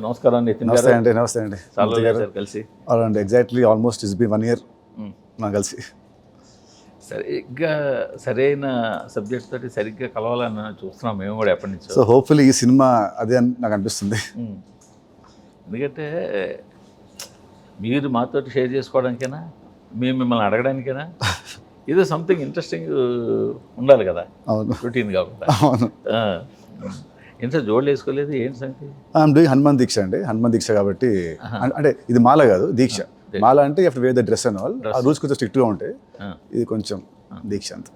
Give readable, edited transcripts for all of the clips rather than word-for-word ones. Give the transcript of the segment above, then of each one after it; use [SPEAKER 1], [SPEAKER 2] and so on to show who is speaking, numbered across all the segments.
[SPEAKER 1] Sir నమస్కారం. నితిన్ గారు.
[SPEAKER 2] నమస్తే అండి. నమస్తే అండి.
[SPEAKER 1] చాలా రోజులు సార్ కలిసి.
[SPEAKER 2] అవునండి, exactly almost it's been 1 year నాకు కలిసి.
[SPEAKER 1] సరిగ్గా సరైన సబ్జెక్ట్ తోటి సరిగ్గా కలవాలని చూస్తున్నాం మేము కూడా ఎప్పటి నుంచో.
[SPEAKER 2] సో హోప్ఫుల్లీ ఈ సినిమా అదే అని నాకు అనిపిస్తుంది.
[SPEAKER 1] ఎందుకంటే మీరు మాతో షేర్ చేసుకోవడానికైనా మేము మిమ్మల్ని అడగడానికైనా ఏదో సంథింగ్ ఇంట్రెస్టింగ్ ఉండాలి కదా.
[SPEAKER 2] అవును,
[SPEAKER 1] రొటీన్ కాకుండా.
[SPEAKER 2] అవును.
[SPEAKER 1] ఎంత జోళ్ళు వేసుకోలేదు, ఏంటి సంగతి?
[SPEAKER 2] ఐఎమ్ డూయింగ్ హనుమాన్ దీక్ష అండి. హనుమాన్ దీక్ష కాబట్టి అంటే ఇది మాల కాదు, దీక్ష. మాల అంటే you have to wear the dress and all. ఆ రూల్స్ కొంచెం స్ట్రిక్ట్గా ఉంటాయి. ఇది కొంచెం దీక్ష అంత.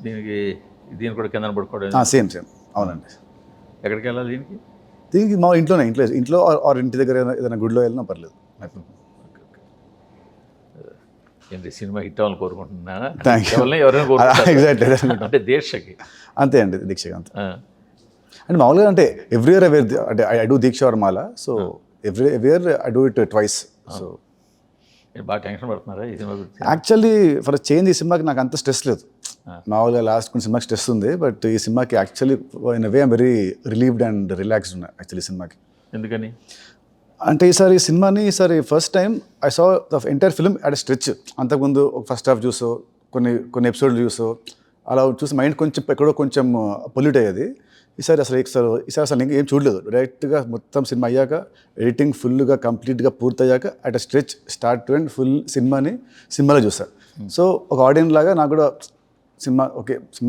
[SPEAKER 1] దీనికి కూడా కింద పడుకోవడం
[SPEAKER 2] సేమ్ అవునండి.
[SPEAKER 1] ఎక్కడికి వెళ్ళాలి దీనికి?
[SPEAKER 2] దీనికి మా ఇంట్లో ఆర్ ఇంటి దగ్గర ఏదైనా గుడిలో వెళ్ళినా పర్లేదు.
[SPEAKER 1] ఏంటి సినిమా హిట్ అవ్వాలని కోరుకుంటున్నా?
[SPEAKER 2] ఎవరైనా ఎగ్జాక్ట్లీ
[SPEAKER 1] అంటే దీక్షకి
[SPEAKER 2] అంతే అండి, దీక్షకి అంతే. అంటే మామూలుగా అంటే ఎవ్రీ ఇయర్ అంటే I do deeksha or mala. So every year I do it twice. So
[SPEAKER 1] బాగా టెన్షన్ పడుతున్నారా ఈ సినిమా గురించి?
[SPEAKER 2] యాక్చువల్లీ ఫర్ చేంజ్ ఈ సినిమాకి నాకు అంత స్ట్రెస్ లేదు. మామూలుగా లాస్ట్ కొన్ని సినిమాకి స్ట్రెస్ ఉంది, బట్ ఈ సినిమాకి actually in way I'm very relieved and relaxed ఉన్నా యాక్చువల్లీ సినిమాకి.
[SPEAKER 1] ఎందుకని
[SPEAKER 2] అంటే ఈసారి సినిమాని first time I saw the entire film at stretch. అంతకుముందు ఒక ఫస్ట్ హాఫ్ చూసో కొన్ని ఎపిసోడ్లు చూసో అలా చూసి మైండ్ కొంచెం ఎక్కడో కొంచెం పొల్యూట్ అయ్యేది. ఈసారి అసలు ఏం చూడలేదు. డైరెక్ట్గా మొత్తం సినిమా అయ్యాక ఎడిటింగ్ ఫుల్గా కంప్లీట్గా పూర్తయ్యాక at stretch start to end full సినిమాలో చూసాను. సో ఒక ఆడియన్స్ లాగా నాకు కూడా సినిమా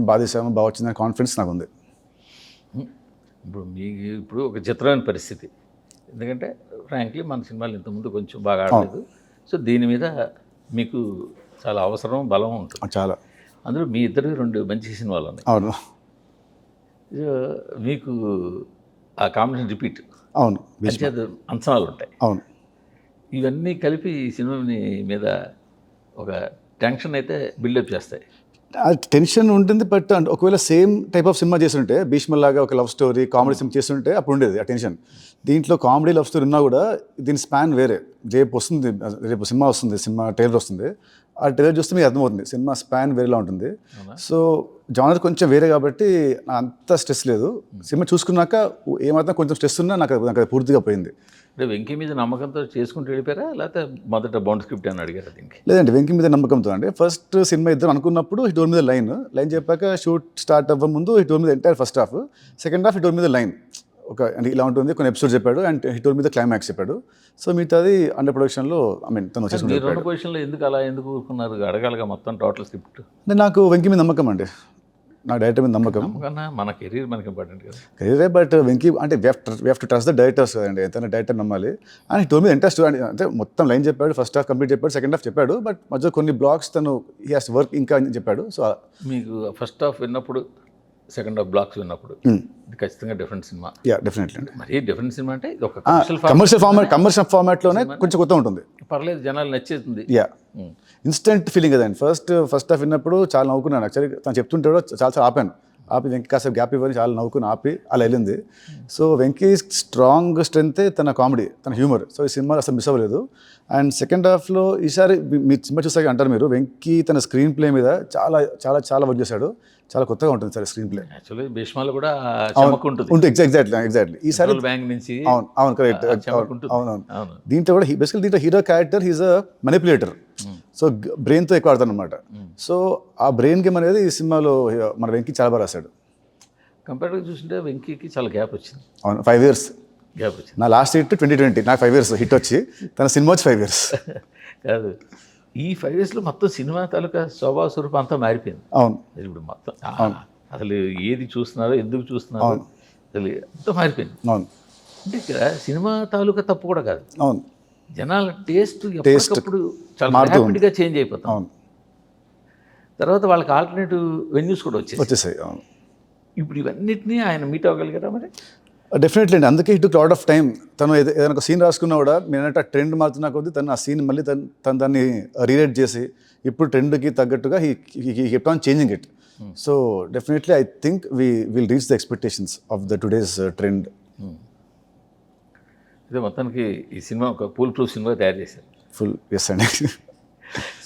[SPEAKER 2] బాగా తీసాము, బాగా వచ్చిందని కాన్ఫిడెన్స్ నాకు ఉంది.
[SPEAKER 1] ఇప్పుడు ఒక చిత్రమైన పరిస్థితి, ఎందుకంటే ఫ్రాంక్లీ మన సినిమాలు ఇంతకుముందు కొంచెం బాగా ఆడలేదు. సో దీని మీద మీకు చాలా అవసరం, బలం ఉంటుంది
[SPEAKER 2] చాలా.
[SPEAKER 1] అందులో మీ ఇద్దరికి 2 మంచి సినిమాలు ఉన్నాయి.
[SPEAKER 2] అవును,
[SPEAKER 1] మీకు ఆ కాంబినేషన్ రిపీట్.
[SPEAKER 2] అవును,
[SPEAKER 1] అంచనాలు ఉంటాయి.
[SPEAKER 2] అవును,
[SPEAKER 1] ఇవన్నీ కలిపి ఈ సినిమా మీద ఒక టెన్షన్ అయితే బిల్డప్ చేస్తాయి.
[SPEAKER 2] టెన్షన్ ఉంటుంది, బట్ ఒకవేళ సేమ్ టైప్ ఆఫ్ సినిమా చేస్తుంటే భీష్మ లాగా ఒక లవ్ స్టోరీ కామెడీ సినిమా చేస్తుంటే అప్పుడు ఉండేది ఆ టెన్షన్. దీంట్లో కామెడీ లవ్ స్టోరీ ఉన్నా కూడా దీని స్పాన్ వేరే. రేపు సినిమా వస్తుంది, సినిమా ట్రైలర్ వస్తుంది. ఆ ట్రైలర్ చూస్తే మీకు అర్థమవుతుంది సినిమా స్పాన్ వేరేలా ఉంటుంది. సో జానర్ కొంచెం వేరే కాబట్టి అంత స్ట్రెస్ లేదు. సినిమా చూసుకున్నాక ఏమాత్రం కొంచెం స్ట్రెస్ ఉన్నా నాకు అది పూర్తిగా పోయింది.
[SPEAKER 1] అంటే వెంకీ మీద నమ్మకంతో చేసుకుంటూ వెళ్ళిపోయారా, లేకపోతే మొదట బౌండ్ స్క్రిప్ట్ అని అడిగారా దీనికి?
[SPEAKER 2] లేదండి, వెంకీ మీద నమ్మకంతో అండి. ఫస్ట్ సినిమా ఇద్దరు అనుకున్నప్పుడు హిటోర్ మీద లైన్ చెప్పాక షూట్ స్టార్ట్ అవ్వ ముందు హిటోర్ మీద entire first half, second half హిటోర్ మీద లైన్ అంటే ఇలా ఉంటుంది, కొన్ని ఎపిసోడ్ చెప్పాడు అండ్ హిటోర్ మీద క్లైమాక్స్ చెప్పాడు. సో మిగతాది అండర్ ప్రొడక్షన్లో తను
[SPEAKER 1] వచ్చేసి పొజిషన్లో ఎందుకు ఊరుకున్నారు? అడగాలిగా మొత్తం టోటల్ స్క్రిప్ట్.
[SPEAKER 2] అంటే నాకు వెంకీ మీద నమ్మకం అండి, నా డైరెక్టర్ మీద నమ్మకం.
[SPEAKER 1] మన కెరీర్ మనకి ఇంపార్టెంట్ కదా.
[SPEAKER 2] కెరీరే, బట్ వెంకీ అంటే we have to trust the directors కదండి. ఎంతైనా డైరెక్టర్ నమ్మాలి. అండ్ హిటోర్ మీద ఇంట్రెస్ట్ అంటే మొత్తం లైన్ చెప్పాడు, ఫస్ట్ హాఫ్ కంప్లీట్ చెప్పాడు, సెకండ్ హాఫ్ చెప్పాడు, బట్ మధ్య కొన్ని బ్లాక్స్ తను హీ హాస్ వర్క్ ఇంకా అని చెప్పాడు. సో
[SPEAKER 1] మీకు ఫస్ట్ హాఫ్ విన్నప్పుడు, సెకండ్ హాఫ్ బ్లాక్స్ విన్నప్పుడు ఇది ఖచ్చితంగా డిఫరెంట్ సినిమా.
[SPEAKER 2] యా, డెఫినెట్లీ అండి.
[SPEAKER 1] మరి డిఫరెంట్ సినిమా అంటే ఇది ఒక
[SPEAKER 2] కమర్షియల్ ఫార్మాట్లోనే కొంచెం కొత్త ఉంటుంది.
[SPEAKER 1] పర్లేదు, జనాలు నచ్చేస్తుంది.
[SPEAKER 2] యా, ఇన్స్టెంట్ ఫీలింగ్ కదండి. ఫస్ట్ హాఫ్ విన్నప్పుడు చాలా నవ్వుకున్నాను. యాక్చువల్లీ తను చెప్తుంటే కూడా చాలా ఆపి వెంకీ కాసేపు గ్యాప్ ఇవ్వని చాలా నవ్వుకుని ఆపి అలా వెళ్ళింది. సో వెంకీ స్ట్రాంగ్ స్ట్రెంతే తన కామెడీ, తన హ్యూమర్. సో ఈ సినిమా అసలు మిస్ అవ్వలేదు. అండ్ సెకండ్ హాఫ్లో ఈసారి మీ సినిమా చూసాక అంటారు మీరు, వెంకీ తన స్క్రీన్ ప్లే మీద చాలా చాలా చాలా వర్క్ చేశాడు. చాలా కొత్తగా ఉంటుంది సార్ స్క్రీన్ ప్లే.
[SPEAKER 1] యాక్చువల్లీ భీష్మాలో కూడా ఉంటుంది.
[SPEAKER 2] ఎగ్జాక్ట్లీ ఈసారి
[SPEAKER 1] బ్యాంక్ నుంచి.
[SPEAKER 2] అవును కరెక్ట్. అవును. దీంట్లో కూడా బేసికల్ దీంట్లో hero character he's a manipulator. So బ్రెయిన్తో ఎక్కువ ఆడతాను అనమాట. సో ఆ బ్రెయిన్ గేమ్ అనేది ఈ సినిమాలో మన వెంకీ చాలా బాగా రాశాడు.
[SPEAKER 1] కంపేర్గా చూస్తుంటే వెంకీకి చాలా గ్యాప్ వచ్చింది.
[SPEAKER 2] అవును, 5 years
[SPEAKER 1] గ్యాప్ వచ్చింది.
[SPEAKER 2] నా లాస్ట్ హిట్ 2020, నాకు 5 years హిట్ వచ్చి, తన సినిమా వచ్చి 5 years.
[SPEAKER 1] కాదు, ఈ 5 yearsలో మొత్తం సినిమా తాలూకా స్వభావ స్వరూపం అంతా మారిపోయింది.
[SPEAKER 2] అవును,
[SPEAKER 1] ఇప్పుడు మొత్తం అసలు ఏది చూస్తున్నారో, ఎందుకు చూస్తున్నారో అసలు అంతా మారిపోయింది.
[SPEAKER 2] అవును,
[SPEAKER 1] అంటే ఇక్కడ సినిమా తాలూకా తప్పు కూడా కాదు.
[SPEAKER 2] అవును,
[SPEAKER 1] జనాల టేస్ట్ ఎప్పటికప్పుడు చాలా ర్యాపిడ్గా చేంజ్ అయిపోతాం.
[SPEAKER 2] అవును,
[SPEAKER 1] తర్వాత వాళ్ళకి ఆల్టర్నేటివ్ వెన్యూస్ కూడా
[SPEAKER 2] వచ్చేసాయి. అవును,
[SPEAKER 1] ఇప్పుడు ఇవన్నిటినీ ఆయన మీట్ అవ్వగలిగారా మరి?
[SPEAKER 2] డెఫినెట్లీ అండి. అందుకే ఇట్ లాట్ ఆఫ్ టైం. తను ఏదైనా ఒక సీన్ రాసుకున్నా కూడా నేనంటే ఆ ట్రెండ్ మారుతున్నా కొద్దీ తను ఆ సీన్ మళ్ళీ తను దాన్ని రీరైట్ చేసి ఇప్పుడు ట్రెండ్కి తగ్గట్టుగా he kept on changing it. So definitely I think will reach the expectations of the today's trend.
[SPEAKER 1] ఇదే మొత్తానికి ఈ సినిమా ఒక ఫుల్ ప్రూఫ్ సినిమా తయారు చేశారు.
[SPEAKER 2] ఫుల్ ఎస్ అండి.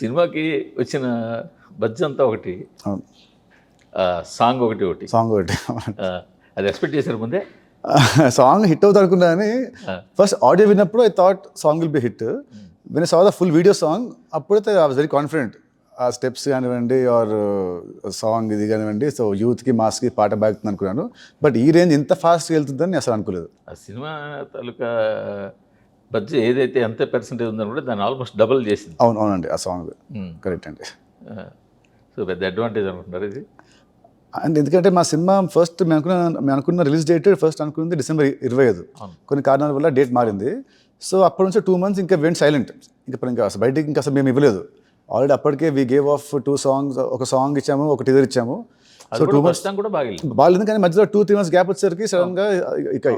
[SPEAKER 1] సినిమాకి వచ్చిన బడ్జ్ అంతా ఒకటి, సాంగ్ ఒకటి
[SPEAKER 2] సాంగ్ ఒకటి
[SPEAKER 1] అది ఎక్స్పెక్ట్ చేశారు ముందే?
[SPEAKER 2] సాంగ్ హిట్ అవుతుంది అనుకున్నా కానీ ఫస్ట్ ఆడియో విన్నప్పుడు I thought song will be hit. When I saw the full video song అప్పుడైతే ఐ వాజ్ వెరీ కాన్ఫిడెంట్. ఆ స్టెప్స్ కానివ్వండి ఆర్ సాంగ్ ఇది కానివ్వండి, సో యూత్కి మాస్కి పాట బాగుతుంది అనుకున్నాను. బట్ ఈ రేంజ్ ఇంత ఫాస్ట్గా వెళ్తుందని అసలు అనుకోలేదు.
[SPEAKER 1] ఆ సినిమా తాలూకా బడ్జెట్ ఏదైతే ఎంత పర్సెంటేజ్ ఉందనుకుంటే దాన్ని ఆల్మోస్ట్ డబుల్ చేసింది.
[SPEAKER 2] అవునండి, ఆ సాంగ్ కరెక్ట్ అండి.
[SPEAKER 1] సో పెద్ద అడ్వాంటేజ్ అనుకుంటారు ఇది.
[SPEAKER 2] అండ్ ఎందుకంటే మా సినిమా ఫస్ట్ మేము అనుకున్న రిలీజ్ డేట్ ఫస్ట్ అనుకున్నది December 25. కొన్ని కారణాల వల్ల డేట్ మారింది. సో అప్పటి నుంచి 2 months ఇంకా వెంట్ సైలెంట్. ఇంకా అసలు బయటికి ఇంకా అసలు మేము ఇవ్వలేదు. ఆల్రెడీ అప్పటికే వీ గేవ్ ఆఫ్ 2 songs, ఒక సాంగ్ ఇచ్చాము, ఒక టీజర్ ఇచ్చాము. సో 2 months
[SPEAKER 1] కూడా
[SPEAKER 2] బాగాలేదు, కానీ మధ్యలో 2-3 months గ్యాప్ వచ్చేసరికి సడన్గా ఇంకా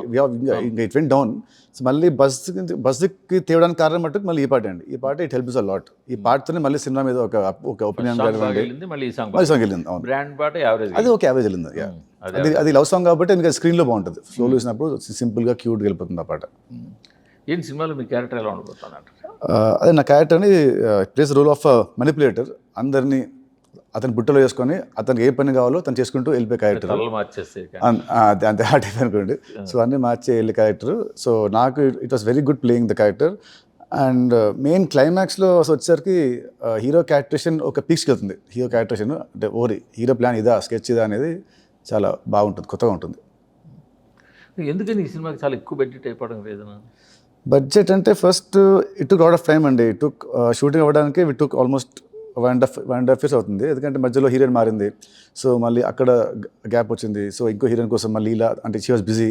[SPEAKER 2] ఇట్ వెంట్ డౌన్. సో మళ్ళీ బస్కి తేవడానికి కారణం మట్టుకు మళ్ళీ ఈ పాట అండి. ఈ పాట ఇట్ హెల్ప్స్ అ లాట్. ఈ పాటతోనే మళ్ళీ సినిమా మీద ఒక ఒపీనియన్
[SPEAKER 1] మళ్ళీ
[SPEAKER 2] సాంగ్ వెళ్ళింది. అవును,
[SPEAKER 1] బ్రాండ్ పాట యావరేజ్,
[SPEAKER 2] అది ఒక యావరేజ్ వెళ్ళింది. అది లవ్ సాంగ్ కాబట్టి ఇంకా స్క్రీన్లో బాగుంటుంది. ఫ్లోలో చూసినప్పుడు సింపుల్గా క్యూట్గా వెళ్ళిపోతుంది ఆ పాట.
[SPEAKER 1] ఏంటి సినిమాలో మీ క్యారెక్టర్ ఎలా ఉండబోతున్నారు?
[SPEAKER 2] అదే నా క్యారెక్టర్ని ప్లేస్ రోల్ ఆఫ్ మనిపులేటర్. అందరినీ అతని బుట్టలో వేసుకొని అతనికి ఏ పని కావాలో తను చేసుకుంటూ వెళ్ళిపోయే క్యారెక్టర్. అంతే హార్ట్ అయిపోయి అనుకోండి. సో అన్నీ మార్చే వెళ్ళే క్యారెక్టర్. సో నాకు it was very good playing the character. And main క్లైమాక్స్లో వచ్చేసరికి హీరో క్యారెక్టరేషన్ ఒక పీక్స్కి వెళ్తుంది. హీరో క్యారెక్టరేషన్ అంటే హీరో ప్లాన్ ఇదా, స్కెచ్ ఇదా అనేది చాలా బాగుంటుంది, కొత్తగా ఉంటుంది.
[SPEAKER 1] ఎందుకని ఈ సినిమాకి చాలా ఎక్కువ బడ్జెట్ అయిపోవడం రీజన్?
[SPEAKER 2] బడ్జెట్ అంటే first it took lot of time అండి. షూటింగ్ అవ్వడానికి వి టుక్ ఆల్మోస్ట్ 1.5 years అవుతుంది. ఎందుకంటే మధ్యలో హీరోయిన్ మారింది. సో మళ్ళీ అక్కడ గ్యాప్ వచ్చింది. సో ఇంకో హీరోయిన్ కోసం మళ్ళీ ఇలా అంటే షీ వాజ్ బిజీ.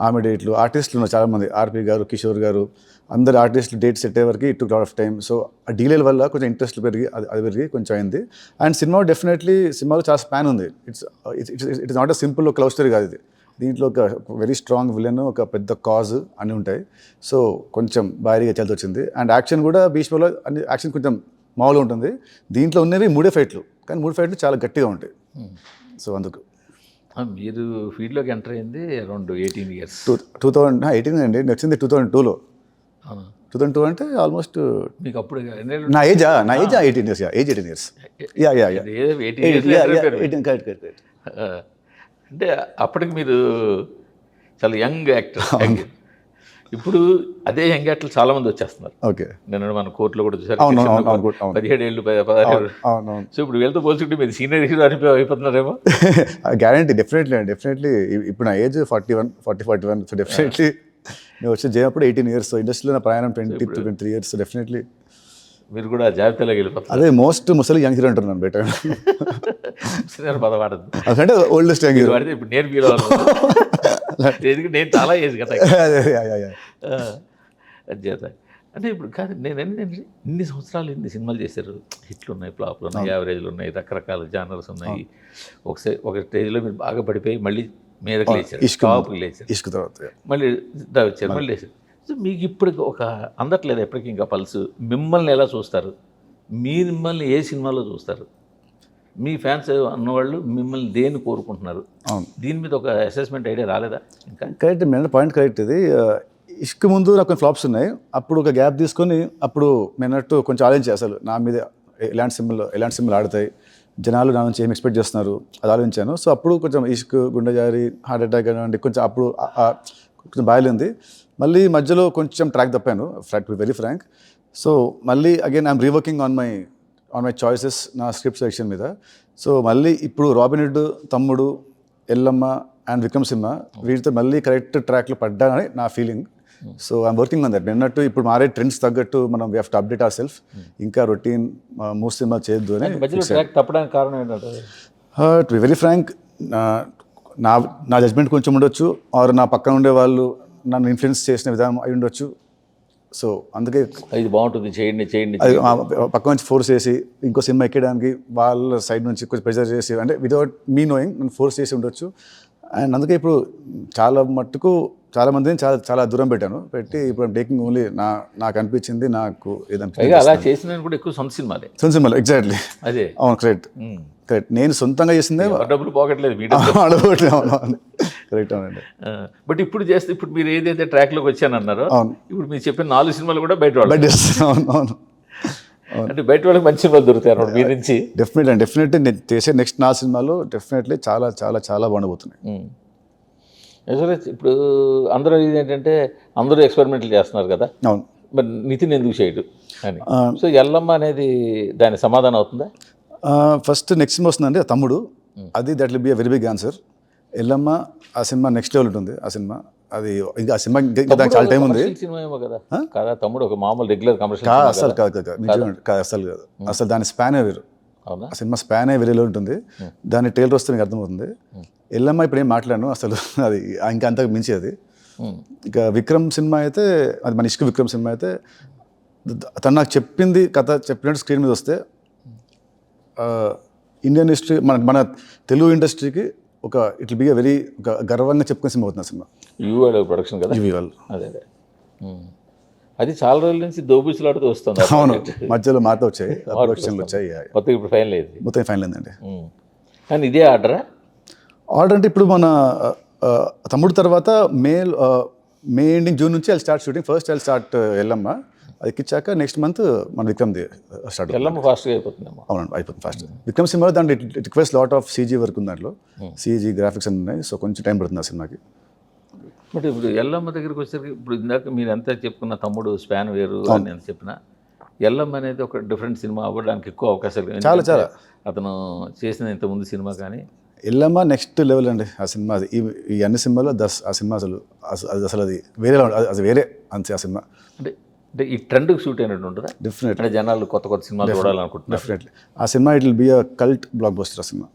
[SPEAKER 2] ఆమె డేట్లు ఆర్టిస్టులు ఉన్నారు చాలామంది, ఆర్పి గారు, కిషోర్ గారు, అందరు ఆర్టిస్టులు డేట్ సెట్ అయ్యే వరకు it took lot of time. So ఆ డీలేల వల్ల కొంచెం ఇంట్రెస్ట్ పెరిగి అది పెరిగి కొంచెం అయింది. అండ్ సినిమాలో చాలా స్పాన్ ఉంది. ఇట్స్ నాట్ అ సింపుల్ ఒక లవ్ స్టోరీ కాదు ఇది. దీంట్లో ఒక వెరీ స్ట్రాంగ్ విలన్, ఒక పెద్ద కాజ్ అన్నీ ఉంటాయి. సో కొంచెం భారీగా చేయాల్సి వచ్చింది. అండ్ యాక్షన్ కూడా భీష్మలో అన్ని యాక్షన్ కొంచెం మామూలుగా ఉంటుంది. దీంట్లో ఉన్నవి 3 ఫైట్లు, కానీ 3 ఫైట్లు చాలా గట్టిగా ఉంటాయి. సో అందుకు
[SPEAKER 1] మీరు ఫీల్డ్లోకి ఎంటర్ అయింది అరౌండ్ 18 years.
[SPEAKER 2] 2018 అండి. నేను వచ్చింది 2002లో. 2002 అంటే ఆల్మోస్ట్
[SPEAKER 1] మీకు అప్పుడు
[SPEAKER 2] నా age 18 years. Age 18 years. Correct.
[SPEAKER 1] అంటే అప్పటికి మీరు చాలా యంగ్ యాక్టర్. ఇప్పుడు అదే యంగ్ యాక్టర్లు చాలా మంది వచ్చేస్తున్నారు.
[SPEAKER 2] ఓకే,
[SPEAKER 1] నేను మన కోర్టులో కూడా చూసారు. 17 ఏళ్ళు 16. సో ఇప్పుడు వీళ్ళతో పోల్చుకుంటే మీరు సీనియర్ హీరో అయిపోతున్నారేమో.
[SPEAKER 2] Guarantee, definitely. ఇప్పుడు నా ఏజ్ 41. సో డెఫినెట్లీ నేను వచ్చి చేయప్పుడు 18 years. సో ఇండస్ట్రీలో నా ప్రయాణం 23 years. సో డెఫినెట్లీ
[SPEAKER 1] మీరు కూడా జాబితాలోకి వెళ్ళిపోతారు.
[SPEAKER 2] అదే మోస్ట్ ముసలి యంగ్ హీరో అంటున్నాను బయట.
[SPEAKER 1] సీనియర్ పదవాడదు
[SPEAKER 2] అంటే ఓల్డెస్ట్ యంగ్ హీరో
[SPEAKER 1] పడితే ఇప్పుడు నేను ఫీల్ ఎందుకంటే నేను చాలా ఏజ్ కదా చేత. అంటే ఇప్పుడు కాదు, నేను ఇన్ని సంవత్సరాలు ఇన్ని సినిమాలు చేశారు. హిట్లు ఉన్నాయి, ఫ్లాప్లు ఉన్నాయి, యావరేజ్లు ఉన్నాయి, రకరకాల జానర్స్ ఉన్నాయి. ఒక స్టేజ్లో మీరు బాగా పడిపోయి మళ్ళీ మీదకి లేచారు, టాప్కి లేచారు,
[SPEAKER 2] ఇసుక తర్వాత
[SPEAKER 1] మళ్ళీ వచ్చారు, మళ్ళీ లేచారు. సో మీకు ఇప్పుడు ఒక అందట్లేదు ఎప్పటికీ ఇంకా పల్సు. మిమ్మల్ని ఎలా చూస్తారు? మిమ్మల్ని ఏ సినిమాలో చూస్తారు? మీ ఫ్యాన్స్ అన్నవాళ్ళు మిమ్మల్ని దేన్ని కోరుకుంటున్నారు? దీని మీద ఒక అసెస్మెంట్ ఐడియా రాలేదా ఇంకా?
[SPEAKER 2] కరెక్ట్, మీరు పాయింట్ కరెక్ట్. ఇది ఇష్క ముందు నాకు కొన్ని ఫ్లాప్స్ ఉన్నాయి. అప్పుడు ఒక గ్యాప్ తీసుకొని అప్పుడు నేనట్టు కొంచెం ఆలోచించి అసలు నా మీద ఎలాంటి సినిమాలు ఆడతాయి, జనాలు నా నుంచి ఏం ఎక్స్పెక్ట్ చేస్తున్నారు, అది ఆలోచించాను. సో అప్పుడు కొంచెం ఇష్క్, గుండె జారి, హార్ట్ అటాక్ అనేవి కొంచెం అప్పుడు కొంచెం బాగాలేంది. మళ్ళీ మధ్యలో కొంచెం ట్రాక్ తప్పాను, to be very frank. So మళ్ళీ again I'm reworking on my choices, నా స్క్రిప్ట్ సెలెక్షన్ మీద. సో మళ్ళీ ఇప్పుడు రాబిన్ హుడ్, తమ్ముడు, ఎల్లమ్మ అండ్ విక్రమ్ సింహ వీటితో మళ్ళీ కరెక్ట్ ట్రాక్లో పడ్డానని నా feeling. So I'm working on that. నిన్నట్టు ఇప్పుడు మారే ట్రెండ్స్ తగ్గట్టు మనం we have to update our self. ఇంకా రొటీన్ మూవ్ సినిమా చేయొద్దు అని.
[SPEAKER 1] తప్పడానికి కారణం ఏంటంటే
[SPEAKER 2] టు బి వెరీ ఫ్రాంక్, నా జడ్జ్మెంట్ కొంచెం ఉండొచ్చు, ఆర్ నా పక్కన ఉండే వాళ్ళు నన్ను ఇన్ఫ్లుయెన్స్ చేసిన విధానం అయి ఉండొచ్చు. సో అందుకే
[SPEAKER 1] ఇది బాగుంటుంది, చేయండి
[SPEAKER 2] పక్క నుంచి ఫోర్స్ చేసి ఇంకో సినిమా ఎక్కడానికి వాళ్ళ సైడ్ నుంచి కొంచెం ప్రెజర్ చేసి, అంటే వితౌట్ మీ నోయింగ్ నన్ను ఫోర్స్ చేసి ఉండొచ్చు. అండ్ అందుకే ఇప్పుడు చాలా మందిని చాలా దూరం పెట్టి ఇప్పుడు టేకింగ్ ఓన్లీ నాకు అనిపించింది, నాకు ఏదనిపించింది.
[SPEAKER 1] అలా చేసిన కూడా ఎక్కువ సొంత సినిమాలు.
[SPEAKER 2] ఎగ్జాక్ట్లీ అదే. అవును, కరెక్ట్. నేను సొంతంగా చేసిందే,
[SPEAKER 1] డబ్బులు పోగట్లేదు.
[SPEAKER 2] కరెక్ట్, అవునండి.
[SPEAKER 1] బట్ ఇప్పుడు మీరు ఏదైతే ట్రాక్లోకి వచ్చానన్నారో, ఇప్పుడు మీరు చెప్పిన 4 సినిమాలు కూడా బయట
[SPEAKER 2] అవును.
[SPEAKER 1] అంటే బయట వాళ్ళకి మంచి సినిమాలు దొరుకుతారు మీ నుంచి.
[SPEAKER 2] డెఫినెట్లీ నేను చేసే నెక్స్ట్ 4 సినిమాలు డెఫినెట్లీ చాలా చాలా చాలా బాగుండబోతున్నాయి.
[SPEAKER 1] యాక్చువల్గా ఇప్పుడు అందరూ ఇది ఏంటంటే అందరూ ఎక్స్పెరిమెంట్లు చేస్తున్నారు కదా,
[SPEAKER 2] అవును.
[SPEAKER 1] మరి నితిన్ ఎందుకు చేయడు అని. సో ఎల్లమ్మ అనేది దాని సమాధానం అవుతుందా?
[SPEAKER 2] ఫస్ట్ నెక్స్ట్ సినిమా వస్తుందండి తమ్ముడు, అది that will be a very big answer. Yellamma ఆ సినిమా నెక్స్ట్ లెవెల్ ఉంటుంది. ఆ సినిమా అది ఇంకా ఆ సినిమా ఇంకా దానికి చాలా టైం ఉంది.
[SPEAKER 1] సినిమా ఏమో కదా కదా తమ్ముడు, ఒక మామూలు రెగ్యులర్ కమర్షియల్
[SPEAKER 2] అసలు కాదు అసలు దాని స్పానే వేరు.
[SPEAKER 1] అవునా?
[SPEAKER 2] ఆ సినిమా స్పానే వేరేలో ఉంటుంది. దాని ట్రైలర్ వస్తే మీకు అర్థమవుతుంది. ఎల్లమ్మ ఇప్పుడు ఏం మాట్లాడను అసలు, అది ఇంకా అంతకు మించి అది. ఇక విక్రమ్ సినిమా అయితే, అది మన ఇష్క విక్రమ్ సినిమా అయితే, తను నాకు చెప్పింది కథ చెప్పినట్టు స్క్రీన్ మీద వస్తే ఇండియన్ హిస్టరీ, మన తెలుగు ఇండస్ట్రీకి ఒక ఇట్ విల్ బి వెరీ ఒక గర్వంగా చెప్పుకునే సినిమా అవుతుంది ఆ సినిమా.
[SPEAKER 1] యూఎల్ ప్రొడక్షన్ కదా.
[SPEAKER 2] యూఎల్
[SPEAKER 1] అదే అదే అది చాలా రోజుల నుంచి దోబూచులాడుతూ వస్తుంది.
[SPEAKER 2] అవును, మధ్యలో మాట వచ్చాయి, ప్రొడక్షన్లు వచ్చాయి,
[SPEAKER 1] మొత్తం ఇప్పుడు ఫైనల్ అయింది.
[SPEAKER 2] మొత్తం ఫైనల్ అయిందండి.
[SPEAKER 1] కానీ ఇదే ఆర్డరా?
[SPEAKER 2] ఆర్డర్ అంటే ఇప్పుడు మన తమ్ముడు తర్వాత మే ఎండింగ్ జూన్ నుంచి I start shooting. First I start Yellamma, అది ఇచ్చాక నెక్స్ట్ మంత్ మన విక్రమ్ది స్టార్ట్.
[SPEAKER 1] ఎల్లమ్మ ఫాస్ట్గా అయిపోతుందేమో.
[SPEAKER 2] అవునండి, అయిపోతుంది ఫాస్ట్. విక్రమ్ సినిమాలో దాంట్లో it request lot of CG work ఉంది, దాంట్లో సీజీ గ్రాఫిక్స్ అన్నీ ఉన్నాయి. సో కొంచెం టైం పడుతుంది ఆ సినిమాకి.
[SPEAKER 1] బట్ ఇప్పుడు ఎల్లమ్మ దగ్గరికి వచ్చేసరికి ఇప్పుడు ఇందాక మీరు ఎంత చెప్పుకున్న తమ్ముడు స్పాన్ వేరు అని ఎంత చెప్పినా, ఎల్లమ్మ అనేది ఒక డిఫరెంట్ సినిమా అవ్వడానికి ఎక్కువ అవకాశాలు
[SPEAKER 2] చాలా చాలా.
[SPEAKER 1] అతను చేసిన ఇంతకుముందు సినిమా కానీ
[SPEAKER 2] ఎల్లమ్మ నెక్స్ట్ లెవెల్ అండి ఆ సినిమా. అది ఈ అన్ని సినిమాలో ఆ సినిమా అసలు అది వేరే, అది వేరే అంతే ఆ సినిమా.
[SPEAKER 1] అంటే అంటే ఈ ట్రెండ్కి షూట్ అయినట్టు ఉంటుందా?
[SPEAKER 2] డెఫినెట్లీ.
[SPEAKER 1] అంటే జనాలు కొత్త కొత్త సినిమాలు చూడాలనుకుంటున్నారు.
[SPEAKER 2] డెఫినెట్లీ ఆ cinema it will be a cult block buster. ఆ సినిమా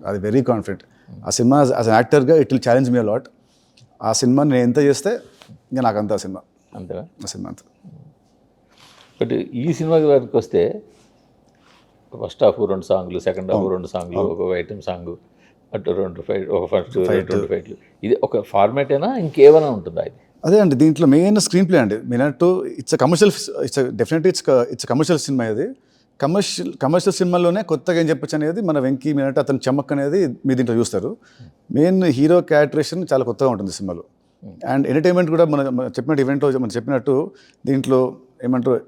[SPEAKER 2] అది వెరీ కాన్ఫిడెంట్. ఆ సినిమా యాజ్ అన్ యాక్టర్గా it will challenge me a lot. ఆ సినిమా నేను ఎంత చేస్తే ఇంకా నాకు అంత ఆ సినిమా
[SPEAKER 1] అంతేనా?
[SPEAKER 2] ఆ సినిమా అంత.
[SPEAKER 1] బట్ ఈ సినిమా వరకు వస్తే ఫస్ట్ హాఫ్ 2 సాంగ్లు, సెకండ్ హాఫ్ 2 సాంగ్లు, ఒక ఐటమ్ సాంగ్, అటు 2 ఫైట్, ఒక ఫస్ట్ 2 ఫైట్లు, ఇది ఒక ఫార్మేటేనా ఇంకేమైనా ఉంటుందా? ఇది
[SPEAKER 2] అదే అండి, దీంట్లో మెయిన్ స్క్రీన్ ప్లే అండి. మెయిన్ అంటూ it's commercial, definitely it's commercial cinema. ఇది కమర్షియల్ సినిమాలోనే కొత్తగా ఏం చెప్పచ్చు అనేది మన వెంకీ మీనంటే అతని చమ్మక్ అనేది మీ దీంట్లో చూస్తారు. మెయిన్ హీరో క్యారెక్టరేషన్ చాలా కొత్తగా ఉంటుంది సినిమాలో. అండ్ ఎంటర్టైన్మెంట్ కూడా మన చెప్పినట్టు ఈవెంట్లో మనం చెప్పినట్టు దీంట్లో ఏమంటారు,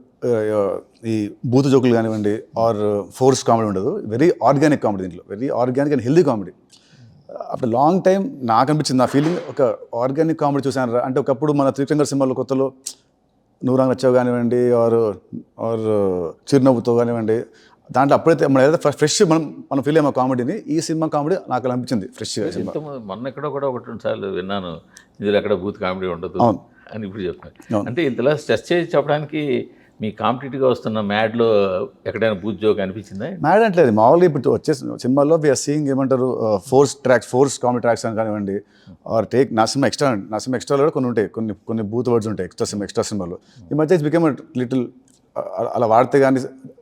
[SPEAKER 2] ఈ బూతు జోకులు కానివ్వండి ఆర్ ఫోర్స్ కామెడీ ఉండదు. వెరీ ఆర్గానిక్ కామెడీ దీంట్లో, very organic and healthy comedy. After long time నాకు అనిపించింది, నా ఫీలింగ్ ఒక ఆర్గానిక్ కామెడీ చూసాను. అంటే ఒకప్పుడు మన త్రివిక్రమ్ సినిమాలో కొత్తలో నూరాంగ్ నచ్చావు కానివ్వండి ఆర్ చిరునవ్వుతో కానివ్వండి, దాంట్లో అప్పుడైతే మనం ఏదైతే ఫ్రెష్ మనం ఫీల్ అయ్యాం కామెడీని. ఈ సినిమా కామెడీ నాకు అనిపించింది ఫ్రెష్గా.
[SPEAKER 1] మొన్న ఎక్కడో కూడా 1-2 సార్లు విన్నాను, ఇందులో ఎక్కడ బూత్ కామెడీ ఉండదు అని ఇప్పుడు చెప్తాను. అంటే ఇంతలా స్ట్రెస్ చేసి చెప్పడానికి మీ కాంపిటేటివ్గా వస్తున్న మ్యాడ్లో ఎక్కడైనా బూత్ జోక్ అనిపించిందా?
[SPEAKER 2] మ్యాడ్ అంటే అది మామూలుగా ఇప్పుడు వచ్చే సినిమాల్లో వీఆర్ సీయింగ్ ఏమంటారు ఫోర్స్ కామెడీ ట్రాక్స్ అని కానివ్వండి ఆర్ టేక్ నా సినిమా ఎక్స్ట్రాలో కూడా కొన్ని ఉంటాయి, కొన్ని బూత్ వర్డ్స్ ఉంటాయి ఎక్స్ట్రా సినిమాలో. ఈ మధ్య ఇట్స్ బికమ్ లిటిల్ అలా వాడితే కానీ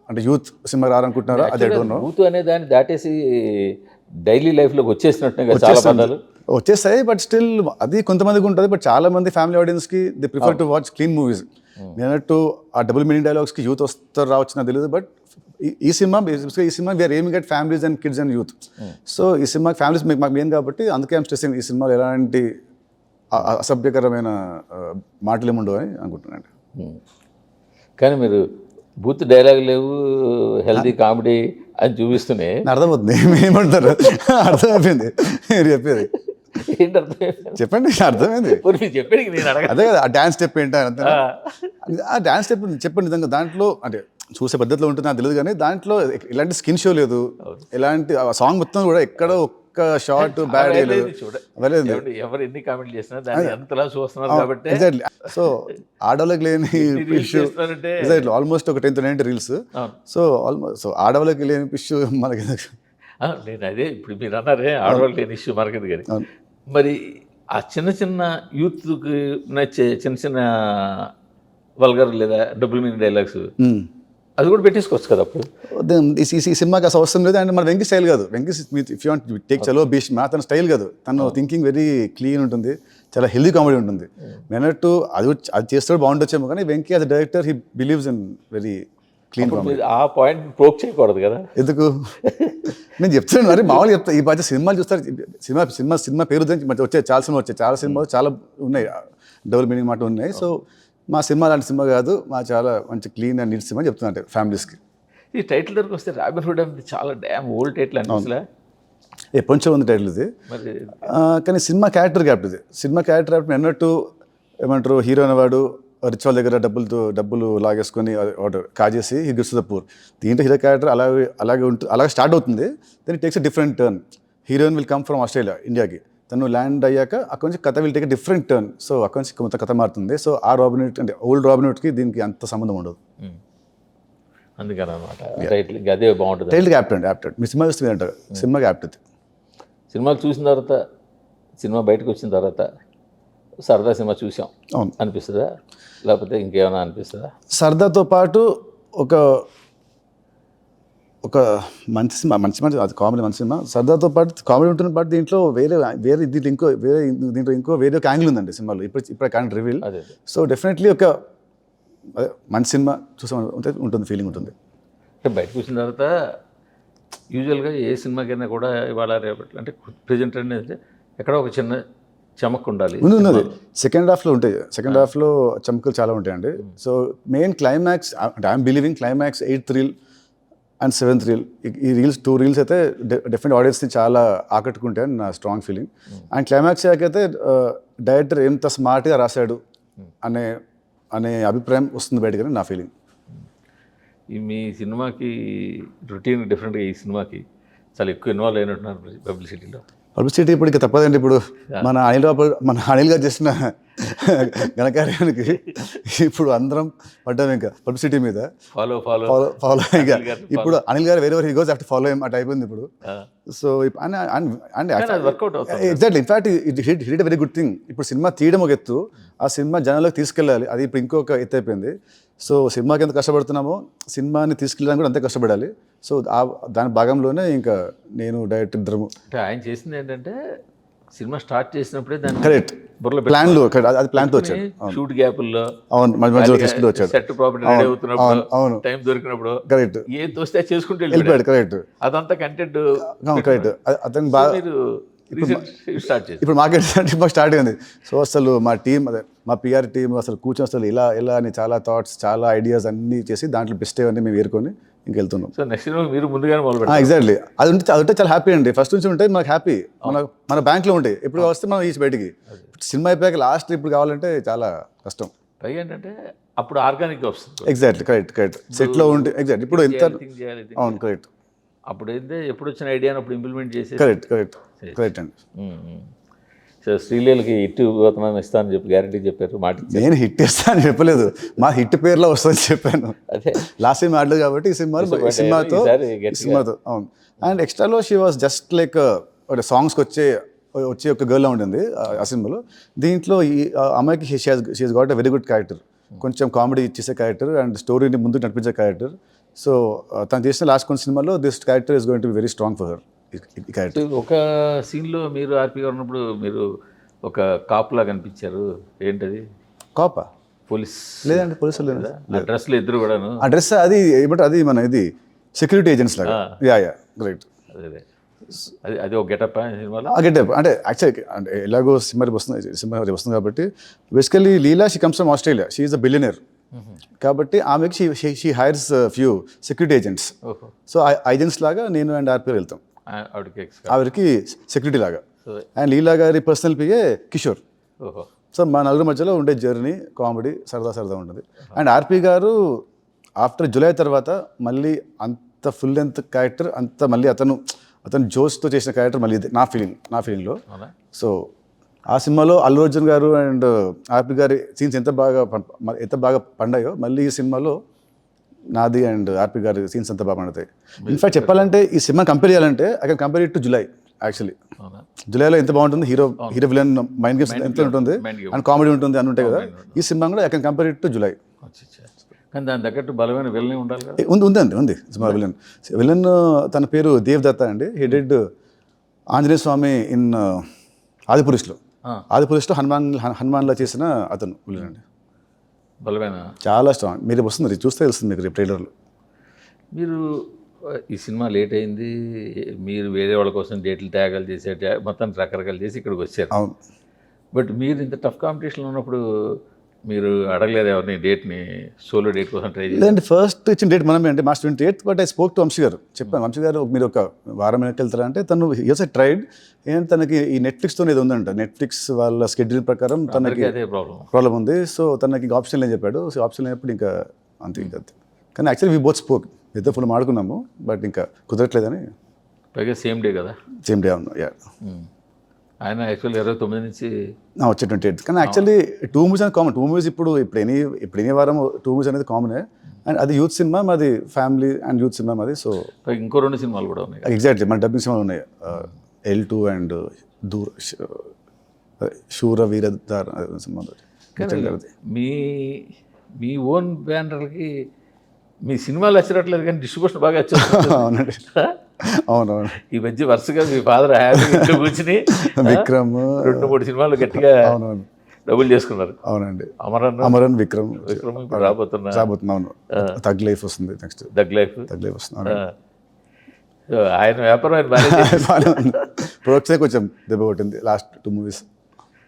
[SPEAKER 2] అంటే యూత్ సినిమా రారనుకుంటున్నారా? అదే
[SPEAKER 1] బూత్ అనే దాన్ని దాటేసి డైలీ లైఫ్లోకి వచ్చేసినట్టుగా చాలా పదాలు
[SPEAKER 2] వచ్చేస్తాయి. బట్ స్టిల్ అది కొంతమందికి ఉంటుంది. బట్ చాలా మంది ఫ్యామిలీ ఆడియన్స్కి they prefer to watch clean movies. నేనట్టు ఆ డబుల్ మీనింగ్ డైలాగ్స్కి యూత్ వస్తారు రావచ్చు నాకు తెలియదు. బట్ ఈ సినిమా we're aiming at families and kids and youth. So ఈ సినిమా ఫ్యామిలీస్ మాకు మెయిన్ కాబట్టి అందుకే ఐమ్ స్ట్రెస్సింగ్ ఈ సినిమాలో ఎలాంటి అసభ్యకరమైన మాటలు ఏముండవు అని అనుకుంటున్నాను.
[SPEAKER 1] కానీ మీరు బూత్ డైలాగ్ లేవు, హెల్తీ కామెడీ అని చూపిస్తూనే
[SPEAKER 2] అర్థమవుతుంది ఏమంటారు, అర్థమైపోయింది మీరు చెప్పేది.
[SPEAKER 1] ఏంటి అర్థమైంది
[SPEAKER 2] చెప్పండి, అర్థమైంది
[SPEAKER 1] చెప్పండి. నేను
[SPEAKER 2] అదే కదా ఆ డ్యాన్స్ స్టెప్ ఏంటి అంత, ఆ డ్యాన్స్ స్టెప్ చెప్పండి. నిజంగా దాంట్లో అంటే చూసే పద్ధతిలో ఉంటుంది నాకు తెలియదు, కానీ దాంట్లో ఎలాంటి స్కిన్ షో లేదు, ఎలాంటి ఆ సాంగ్ మొత్తం కూడా ఎక్కడ ఒక్క షార్ట్ బ్యాడ్
[SPEAKER 1] ఎవరు ఎన్ని కామెంట్ చేసినా దాన్ని ఎంతలా చూస్తున్నారు కాబట్టి.
[SPEAKER 2] ఎగ్జాక్ట్లీ. సో ఆడవాళ్ళకి లేని ఇష్యూ ఎగ్జాక్ట్లీ ఆల్మోస్ట్ ఒక 10-90 రీల్స్. సో ఆడవాళ్ళకి లేని ఇష్యూ మనకి.
[SPEAKER 1] నేను అదే ఇప్పుడు మీరు అన్నారే ఆడవాళ్ళకి లేని ఇష్యూ మనకి కానీ, మరి ఆ చిన్న యూత్కి నచ్చే చిన్న వల్గర్ లేదా డబుల్ మీనింగ్ డైలాగ్స్ అది కూడా పెట్టేసుకోవచ్చు కదా అప్పుడు.
[SPEAKER 2] ఈ సినిమాకి అసలు అవసరం లేదు. అండ్ మన వెంకీ స్టైల్ కాదు. Venky if you want take చలో భీష్మ తన స్టైల్ కాదు. తను థింకింగ్ వెరీ క్లీన్ ఉంటుంది, చాలా హెల్దీ కామెడీ ఉంటుంది. నేనట్టు అది చేస్తాడు బాగుండొచ్చేమో, కానీ Venky as director he believes in very clean comedy.
[SPEAKER 1] ఆ పాయింట్ ప్రోక్ చేయకూడదు కదా
[SPEAKER 2] ఎందుకు? నేను చెప్తాను మరి మామూలుగా చెప్తాను. ఈ మధ్య సినిమాలు చూస్తారు, సినిమా పేరు వచ్చాయి, చాలా సినిమాలు చాలా ఉన్నాయి, డబుల్ మీనింగ్ మాట ఉన్నాయి. సో మా సినిమా లాంటి సినిమా కాదు, మా చాలా మంచి క్లీన్ అండ్ నీట్ సినిమా చెప్తున్నా అంటే ఫ్యామిలీస్కి.
[SPEAKER 1] ఈ టైటిల్ దగ్గరకు వస్తే రాబిన్ హుడ్ అనేది చాలా డ్యామ్ ఓల్డ్ టైటిల్ అనిపిస్తలే.
[SPEAKER 2] ఎప్పటి ఉంది టైటిల్ ఇది.
[SPEAKER 1] మరి
[SPEAKER 2] కానీ సినిమా క్యారెక్టర్ గ్యాప్ ఇది. సినిమా క్యారెక్టర్ గ్యాప్ అన్నట్టు ఏమంటారు, హీరో అనేవాడు రిచ్ వాళ్ళ దగ్గర డబ్బులు లాగేసుకొని ఆర్డర్ కాజేసి he gives to the poor. దీంట్లో హీరో క్యారెక్టర్ అలాగే స్టార్ట్ అవుతుంది. Then it takes a different turn. Heroine will come from Australia ఇండియాకి. తను ల్యాండ్ అయ్యాక అక్కడి నుంచి కథ will take a different turn. So అక్కడి నుంచి మొత్తం కథ మారుతుంది. సో ఆ రాబిన్ హుడ్ అంటే ఓల్డ్ రాబిన్ హుడ్కి దీనికి అంత సంబంధం ఉండదు.
[SPEAKER 1] అందుకని అనమాట టైటిల్ అదే బాగుంటుంది.
[SPEAKER 2] టైటిల్ యాప్టెడ్ మీ సినిమా చూస్తే అంటారు, సినిమాకి యాప్టెడ్.
[SPEAKER 1] సినిమాలు చూసిన తర్వాత, సినిమా బయటకు వచ్చిన తర్వాత సరదా సినిమా చూసాం
[SPEAKER 2] అవును
[SPEAKER 1] అనిపిస్తుందా, లేకపోతే ఇంకేమైనా అనిపిస్తుందా?
[SPEAKER 2] సరదాతో పాటు ఒక ఒక మంచి సినిమా, అది కామెడీ మంచి సినిమా. సరదాతో పాటు కామెడీ ఉంటున్న పాటు దీంట్లో వేరే దీంట్లో ఇంకో ఒక యాంగిల్ ఉందండి సినిమాలో. ఇప్పుడు క్యాన్ రివీల్. సో డెఫినెట్లీ ఒక మంచి సినిమా చూసాం ఉంటుంది, ఫీలింగ్ ఉంటుంది.
[SPEAKER 1] అంటే బయటకు వచ్చిన తర్వాత యూజువల్గా ఏ సినిమాకైనా కూడా ఇవాళ రేపటి అంటే ప్రజెంట్ అనేది ఎక్కడ ఒక చిన్న చమక్ ఉండాలి.
[SPEAKER 2] ఉన్నది సెకండ్ హాఫ్లో ఉంటాయి. సెకండ్ హాఫ్లో చమకులు చాలా ఉంటాయండి. సో మెయిన్ క్లైమాక్స్ అంటే I'm believing climax 8th reel and 7th reel, ఈ టూ రీల్స్ అయితే డెఫినెట్ ఆడియన్స్ని చాలా ఆకట్టుకుంటాయని నా స్ట్రాంగ్ ఫీలింగ్. అండ్ క్లైమాక్స్ అయితే డైరెక్టర్ ఎంత స్మార్ట్గా రాశాడు అనే అభిప్రాయం వస్తుంది బయటకని నా ఫీలింగ్.
[SPEAKER 1] ఈ మీ సినిమాకి రొటీన్ డిఫరెంట్గా ఈ సినిమాకి చాలా ఎక్కువ ఇన్వాల్వ్ అయినట్టున్నారు పబ్లిసిటీలో.
[SPEAKER 2] పబ్లిసిటీ ఇప్పుడు ఇంకా తప్పదండి. ఇప్పుడు మన అనిల్ గారు చేసిన ఘనకార్యానికి ఇప్పుడు అందరం పడ్డాం ఇంకా పబ్లిసిటీ మీద. ఫాలో ఇంకా ఇప్పుడు అనిల్ గారు వేరే he goes after follow at అయిపోయింది ఇప్పుడు. So exactly in fact hit very good thing. ఇప్పుడు సినిమా తీయడం ఒక ఎత్తు, ఆ సినిమా జనాలకు తీసుకెళ్ళాలి, అది ఇప్పుడు ఇంకొక ఎత్తు అయిపోయింది. సో సినిమాకి ఎంత కష్టపడుతున్నామో సినిమాని తీసుకెళ్ళడానికి కూడా అంతే కష్టపడాలి. సో దాని భాగంలోనే ఇంకా నేను డైరెక్టర్ ఇద్దరము.
[SPEAKER 1] అంటే ఆయన చేసింది ఏంటంటే సినిమా స్టార్ట్ చేసినప్పుడే దాన్ని
[SPEAKER 2] కరెక్ట్ ప్లాన్లో అది ప్లాన్తో వచ్చాడు.
[SPEAKER 1] షూట్ గ్యాపుల్లో
[SPEAKER 2] అవును మధ్యలో తీసుకుంటూ వచ్చాడు.
[SPEAKER 1] సెట్ ప్రాపర్టీ రెడీ అవుతున్నప్పుడు, అవును టైం దొరికినప్పుడు
[SPEAKER 2] కరెక్ట్
[SPEAKER 1] ఏం తోస్తే చేసుకుంటూ
[SPEAKER 2] వెళ్ళిపోయాడు. కరెక్ట్
[SPEAKER 1] అదంతా కంటెంట్
[SPEAKER 2] కరెక్ట్. అతను బాగా ఇప్పుడు మార్కెట్ ఇప్పుడు స్టార్ట్ అయింది. సో అసలు మా టీం అదే మా పిఆర్ టీం అసలు కూర్చొని అసలు ఇలా అని చాలా థాట్స్ చాలా ఐడియాస్ అన్నీ చేసి దాంట్లో బెస్ట్ అన్నీ మేము ఏరుకొని ఇంకెళ్తున్నాం.
[SPEAKER 1] సో నెక్స్ట్ మీరు ముందుగానే మొదలు
[SPEAKER 2] ఎగ్జాక్ట్లీ అది ఉంటే చాలా హ్యాపీ అండి. ఫస్ట్ నుంచి ఉంటే మనకు హ్యాపీ, మన బ్యాంక్లో ఉంటాయి. ఎప్పుడు వస్తే మనం ఈ బయటికి సినిమా అయిపోయాక లాస్ట్ ఇప్పుడు కావాలంటే చాలా కష్టం.
[SPEAKER 1] పైగా ఏంటంటే అప్పుడు ఆర్గానిక్గా వస్తుంది.
[SPEAKER 2] ఎగ్జాక్ట్లీ కరెక్ట్ సెట్లో ఉంటే ఎగ్జాక్ట్ ఇప్పుడు ఎంత అవును కరెక్ట్.
[SPEAKER 1] అప్పుడు అయితే ఎప్పుడు వచ్చిన ఐడియాని అప్పుడు ఇంప్లిమెంట్ చేసి
[SPEAKER 2] కరెక్ట్ అండి.
[SPEAKER 1] సో శ్రీలీలకి హిట్ పోతున్నాను ఇస్తానని చెప్పి గ్యారంటీ చెప్పారు. మాట
[SPEAKER 2] నేను హిట్ ఇస్తాను చెప్పలేదు, మా హిట్ పేర్లో వస్తుందని చెప్పాను. అదే లాస్ట్ టైం ఆడలేదు కాబట్టి ఈ సినిమాతో అవును. అండ్ ఎక్స్ట్రాలో షీ వాస్ జస్ట్ లైక్ సాంగ్స్కి వచ్చే ఒక గర్ల్లా ఉంటుంది ఆ సినిమాలో. దీంట్లో ఈ అమ్మాయికి she has got a very good character, కొంచెం కామెడీ చేసే క్యారెక్టర్ అండ్ స్టోరీని ముందుకు నడిపించే క్యారెక్టర్. సో తను చేసిన లాస్ట్ కొన్ని సినిమాలో this character is going to be very strong for her.
[SPEAKER 1] ఒక సీన్లో మీరు ఆర్పి గారు ఉన్నప్పుడు మీరు ఒక కాపులా కనిపించారు. ఏంటది?
[SPEAKER 2] కాపా?
[SPEAKER 1] పోలీస్
[SPEAKER 2] లేదండి, పోలీసు లేదా.
[SPEAKER 1] డ్రెస్లో ఇద్దరు కూడాను.
[SPEAKER 2] ఆ డ్రెస్ అది ఏమంటారు, అది మన ఇది సెక్యూరిటీ ఏజెంట్స్ లాగా. Yeah right.
[SPEAKER 1] అదే అది ఒక గెటప్ సినిమాలో.
[SPEAKER 2] ఆ గెటప్ అంటే యాక్చువల్లీ అంటే ఎలాగో సినిమా వస్తుంది కాబట్టి basically Leela she comes from Australia, she is a billionaire. కాబట్టి ఆమెకి she heirs few security agents. So ఆ ఏజెంట్స్ లాగా నేను అండ్ ఆర్పి వెళ్తాం ఆవిడకి సెక్యూరిటీ లాగా. అండ్ లీలా గారి పర్సనల్ పిఏ కిషోర్. సో మా నలుగురు మధ్యలో ఉండే జర్నీ కామెడీ సరదా ఉంటుంది. అండ్ ఆర్పి గారు ఆఫ్టర్ జూలై తర్వాత మళ్ళీ అంత ఫుల్ లెంత్ క్యారెక్టర్ అంత మళ్ళీ అతను జోష్తో చేసిన క్యారెక్టర్ మళ్ళీ నా ఫీలింగ్లో. సో ఆ సినిమాలో అల్లు అర్జున్ గారు అండ్ ఆర్పి గారి సీన్స్ ఎంత బాగా పండాయో మళ్ళీ ఈ సినిమాలో నాది అండ్ ఆర్పి గారి సీన్స్ అంతా బాగా పండుతాయి. ఇన్ఫాక్ట్ చెప్పాలంటే ఈ సినిమా కంపేర్ చేయాలంటే I can compare it to Julayi. Actually జులైలో ఎంత బాగుంటుంది, హీరో విలన్ మైండ్ గేమ్స్ ఎంత ఉంటుంది అండ్ కామెడీ ఉంటుంది అని ఉంటాయి కదా. ఈ సినిమా కూడా I can compare it to July.
[SPEAKER 1] కానీ దాని తగ్గట్టు బలమైన విలన్ ఉండాలి కదా.
[SPEAKER 2] ఉంది సినిమా విలన్ తన పేరు దేవ్ దత్తా అండి. He did Anjaneya Swami in ఆదిపురుషులో హనుమాన్లో చేసిన అతను విలన్ అండి.
[SPEAKER 1] బలమైన చాలా
[SPEAKER 2] స్ట్రాంగ్. మీరు వస్తుంది చూస్తే తెలుస్తుంది మీకు రేపు ట్రైలర్లో.
[SPEAKER 1] మీరు ఈ సినిమా లేట్ అయింది, మీరు వేరే వాళ్ళ కోసం డేట్లు త్యాగాలు చేసే మొత్తం రకరకాలు చేసి ఇక్కడికి వచ్చారు.
[SPEAKER 2] అవును.
[SPEAKER 1] బట్ మీరు ఇంత టఫ్ కాంపిటీషన్లో ఉన్నప్పుడు మీరు అడగలేదు ఎవరిని డేట్ని, సోలో డేట్ కోసం ట్రై చేసి?
[SPEAKER 2] లేదంటే ఫస్ట్ ఇచ్చిన డేట్ మనమే అంటే March 28th, but I spoke to Vamshi garu. చెప్పాను, వంశీ గారు మీరు ఒక వారం వెనక్కి వెళ్తారా అంటే తను హియర్స్ ఐ ట్రైడ్. ఏంటి తనకి ఈ నెట్ఫ్లిక్స్తో ఏదో ఉందంట, నెట్ఫ్లిక్స్ వాళ్ళ స్కెడ్యూల్ ప్రకారం తనకి
[SPEAKER 1] అందరికీ అదే
[SPEAKER 2] ప్రాబ్లం ఉంది. సో తనకి ఇంకా ఆప్షన్ లేని చెప్పాడు. సో ఆప్షన్ లేనప్పుడు ఇంకా అంతే. కానీ యాక్చువల్లీ వీ బోత్ స్పోక్, ఇద్దరు ఫుల్ మాడుకున్నాము, బట్ ఇంకా కుదరట్లేదని.
[SPEAKER 1] పైగా సేమ్ డే కదా.
[SPEAKER 2] సేమ్ డే అవును. యా
[SPEAKER 1] ఆయన యాక్చువల్లీ 29 నుంచి
[SPEAKER 2] వచ్చే 28th. కానీ యాక్చువల్లీ 2 మూవీస్ అనేది కామన్. 2 మూవీస్ ఇప్పుడు ఎనీ వారం 2 మూవీస్ అనేది కామనే. అండ్ అది యూత్ సినిమా, మాది ఫ్యామిలీ అండ్ యూత్ సినిమా మాది. సో
[SPEAKER 1] పైగా ఇంకో 2 సినిమాలు కూడా ఉన్నాయి.
[SPEAKER 2] ఎగ్జాక్ట్లీ మన డబ్బింగ్ సినిమాలు ఉన్నాయి, L2 అండ్ శూర వీరధార సినిమా.
[SPEAKER 1] మీ ఓన్ బ్యానర్లకి మీ సినిమాలు వచ్చినట్లేదు కానీ డిస్ట్రిబ్యూషన్ బాగా వచ్చారు.
[SPEAKER 2] అవునండి, అవునవును.
[SPEAKER 1] ఈ మధ్య వరుసగా మీ ఫాదర్ హ్యాపీ కూర్చుని
[SPEAKER 2] విక్రమ్
[SPEAKER 1] 2-3 సినిమాలు గట్టిగా
[SPEAKER 2] అవునవును
[SPEAKER 1] డబుల్ చేసుకున్నారు.
[SPEAKER 2] అవునండి,
[SPEAKER 1] అమరన్
[SPEAKER 2] విక్రమ్
[SPEAKER 1] ఇప్పుడు రాబోతున్నా
[SPEAKER 2] అవును. తగ్ లైఫ్ వస్తుంది నెక్స్ట్.
[SPEAKER 1] దగ్ లైఫ్
[SPEAKER 2] వస్తుంది.
[SPEAKER 1] ఆయన వ్యాపారం ఆయన బాగా
[SPEAKER 2] ప్రొడక్షన్ కొంచెం దెబ్బ కొట్టింది లాస్ట్ 2 మూవీస్.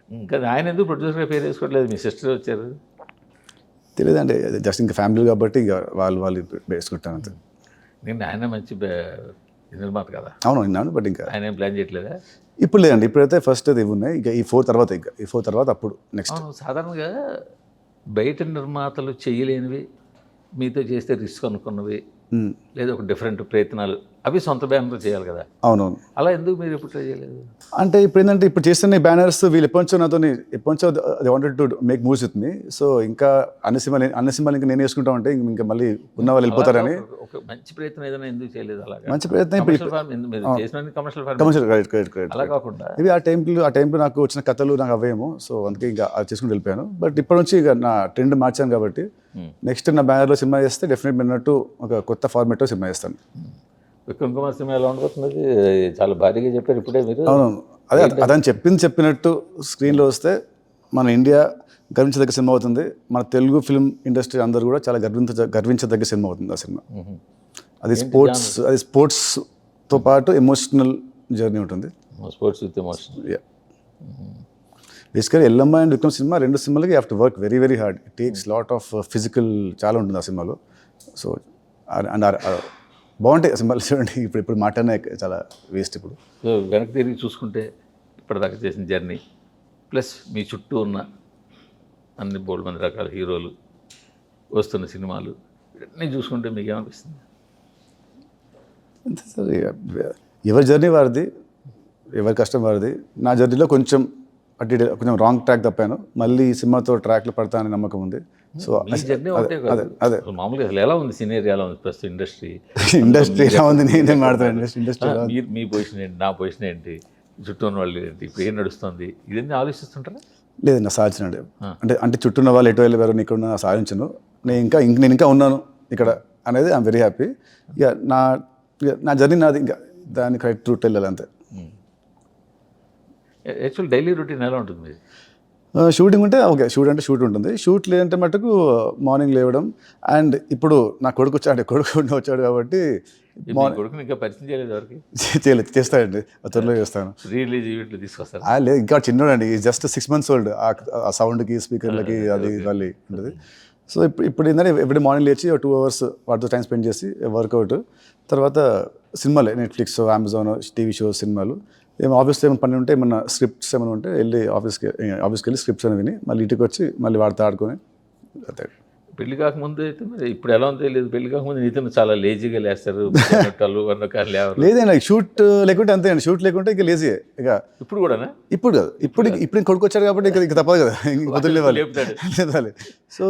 [SPEAKER 1] ఇంకా ఆయన ఎందుకు ప్రొడ్యూసర్గా పేరు వేసుకోవట్లేదు? మీ సిస్టర్ వచ్చారు.
[SPEAKER 2] తెలియదండి, జస్ట్ ఇంకా ఫ్యామిలీ కాబట్టి ఇక వాళ్ళు వేసుకుంటాను అంతే.
[SPEAKER 1] నేను ఆయన మంచి నిర్మాత కదా.
[SPEAKER 2] అవును విన్నాను, బట్ ఇంకా
[SPEAKER 1] ఆయన ఏం ప్లాన్ చేయట్లేదా?
[SPEAKER 2] ఇప్పుడు లేదండి, ఇప్పుడైతే ఫస్ట్ అది ఇవి ఉన్నాయి. ఇక ఈ 4 తర్వాత అప్పుడు నెక్స్ట్.
[SPEAKER 1] సాధారణంగా బయట నిర్మాతలు చేయలేనివి మీతో చేస్తే రిస్క్ అనుకున్నవి లేదా ఒక డిఫరెంట్ ప్రయత్నాలు అవి సొంత బ్యానర్ చేయాలి కదా.
[SPEAKER 2] అవునవును.
[SPEAKER 1] అలా ఎందుకు మీరు ఎప్పుడు ట్రై చేయలేదు?
[SPEAKER 2] అంటే ఇప్పుడు ఏంటంటే ఇప్పుడు చేస్తున్న బ్యానర్స్ వీళ్ళు ఎప్పటించో they wanted to make movies with me. So ఇంకా అన్ని సినిమాలు ఇంకా నేను వేసుకుంటా ఉంటే ఇంకా మళ్ళీ ఉన్న వాళ్ళు వెళ్ళిపోతారని.
[SPEAKER 1] ఒక మంచి ప్రయత్నం ఏదైనా ఎందుకు చేయలేదు? అలాగా
[SPEAKER 2] మంచి ప్రయత్నం కమర్షియల్ రైట్
[SPEAKER 1] అలా కాకుండా
[SPEAKER 2] ఇవి ఆ టైంలో నాకు వచ్చిన కథలు నాకు అవేమో. సో అందుకే ఇంకా అది చేసుకుని వెళ్ళిపోయాను. బట్ ఇప్పటి నుంచి ఇక నా ట్రెండ్ మార్చాను కాబట్టి నెక్స్ట్ నా బ్యానర్లో సినిమా చేస్తే డెఫినెట్ విన్నట్టు ఒక కొత్త ఫార్మేట్లో సినిమా చేస్తాను.
[SPEAKER 1] విక్రమ్ కుమార్ సినిమా ఎలా ఉండబోతున్నది? చాలా భారీగా చెప్పారు ఇప్పుడే మీరు.
[SPEAKER 2] అవునవును, అదని చెప్పినట్టు స్క్రీన్లో వస్తే మన ఇండియా గర్వించదగ్గ సినిమా అవుతుంది. మన తెలుగు ఫిల్మ్ ఇండస్ట్రీ అందరూ కూడా చాలా గర్వించదగ్గ సినిమా అవుతుంది ఆ సినిమా. అది స్పోర్ట్స్తో పాటు ఎమోషనల్ జర్నీ ఉంటుంది.
[SPEAKER 1] Sports with emotion.
[SPEAKER 2] Basically Yellamma and Vikram cinema 2 సినిమాలకి have to work very very hard. It takes lot of physical చాలా ఉంటుంది ఆ సినిమాలో. సో అండ్ బాగుంటాయి సినిమాలు చూడండి. ఇప్పుడు మాట్లాడినా చాలా వేస్ట్. ఇప్పుడు
[SPEAKER 1] సో వెనక్కి తిరిగి చూసుకుంటే ఇప్పటిదాకా చేసిన జర్నీ ప్లస్ మీ చుట్టూ ఉన్న అన్ని బోల్డ్ మంది రకాల హీరోలు, వస్తున్న సినిమాలు ఇవన్నీ చూసుకుంటే మీకు ఏమనిపిస్తుంది?
[SPEAKER 2] అంతే సార్, ఎవరి జర్నీ వారిది, ఎవరి కష్టం వారిది. నా జర్నీలో కొంచెం కొంచెం రాంగ్ ట్రాక్ తప్పాను. మళ్ళీ ఈ సినిమాతో ట్రాక్లో పడతానని నమ్మకం ఉంది. సో
[SPEAKER 1] జర్నీ అదే మామూలుగా అసలు ఎలా ఉంది సినిమా, ఎలా ఉంది ప్రస్తుతం ఇండస్ట్రీ
[SPEAKER 2] ఎలా ఉంది? నేనే మాట్లాడుతాను ఇండస్ట్రీ.
[SPEAKER 1] మీ పొజిషన్ ఏంటి, నా పొజిషన్ ఏంటి, చుట్టూ ఉన్న వాళ్ళు ఏంటి, ఇప్పుడు ఏం నడుస్తుంది, ఇదన్నీ ఆలోచిస్తుంటారా?
[SPEAKER 2] లేదు, నా సాధించండి. అంటే చుట్టూ ఉన్న వాళ్ళు ఎటు వెళ్ళారు, ఇక్కడ ఉన్న సాధించను. నేను ఇంకా ఉన్నాను ఇక్కడ అనేది ఐఎమ్ వెరీ హ్యాపీ. ఇక నా జర్నీ నాది, ఇంకా దాన్ని కరెక్ట్ రూట్ వెళ్ళాలి అంతే.
[SPEAKER 1] యాక్చువల్ డైలీ రొటీన్ ఎలా ఉంటుంది మీది?
[SPEAKER 2] షూటింగ్ ఉంటే ఓకే, షూట్ ఉంటుంది. షూట్ లేదంటే మటుకు మార్నింగ్ లేవడం. అండ్ ఇప్పుడు నా కొడుకు వచ్చాడు కాబట్టి
[SPEAKER 1] కొడుకుని ఇంకా పరిచయం చేయలేదు ఎవరికి?
[SPEAKER 2] చేస్తాడండి, త్వరలో చేస్తాను.
[SPEAKER 1] రిలీజ్ ఈవెంట్లు తీసుకొస్తాను.
[SPEAKER 2] లేదు, ఇంకా చిన్నోడండి, జస్ట్ 6 months old. ఆ సౌండ్కి స్పీకర్లకి అది మళ్ళీ ఉంటుంది. సో ఇప్పుడు ఏంటంటే ఎవ్రీ మార్నింగ్ లేచి 2 hours వాటితో టైం స్పెండ్ చేసి వర్కౌట్, తర్వాత సినిమాలే, నెట్ఫ్లిక్స్, అమెజాన్, టీవీ షోస్, సినిమాలు. ఏమో ఆఫీస్లో ఏమైనా పని ఉంటే, ఏమన్నా స్క్రిప్ట్స్ ఏమైనా ఉంటే వెళ్ళి ఆఫీస్కి వెళ్ళి స్క్రిప్ట్స్ అని విని మళ్ళీ ఇంటికి వచ్చి మళ్ళీ వాడితో ఆడుకొని.
[SPEAKER 1] పెళ్లి కాకముందు అయితే మరి ఇప్పుడు ఎలా ఉందో తెలియదు. పెళ్లి కాకముందు నీతో చాలా లేజీగా లేస్తారు.
[SPEAKER 2] లేదండి, షూట్ లేకుంటే అంతే అండి. షూట్ లేకుంటే ఇంకా లేజీ. ఇక
[SPEAKER 1] ఇప్పుడు కూడానా? ఇప్పుడు
[SPEAKER 2] కాదు, ఇప్పుడు కొడుకు వచ్చాడు కాబట్టి ఇక తప్పదు కదా, వదిలేవాలి. సో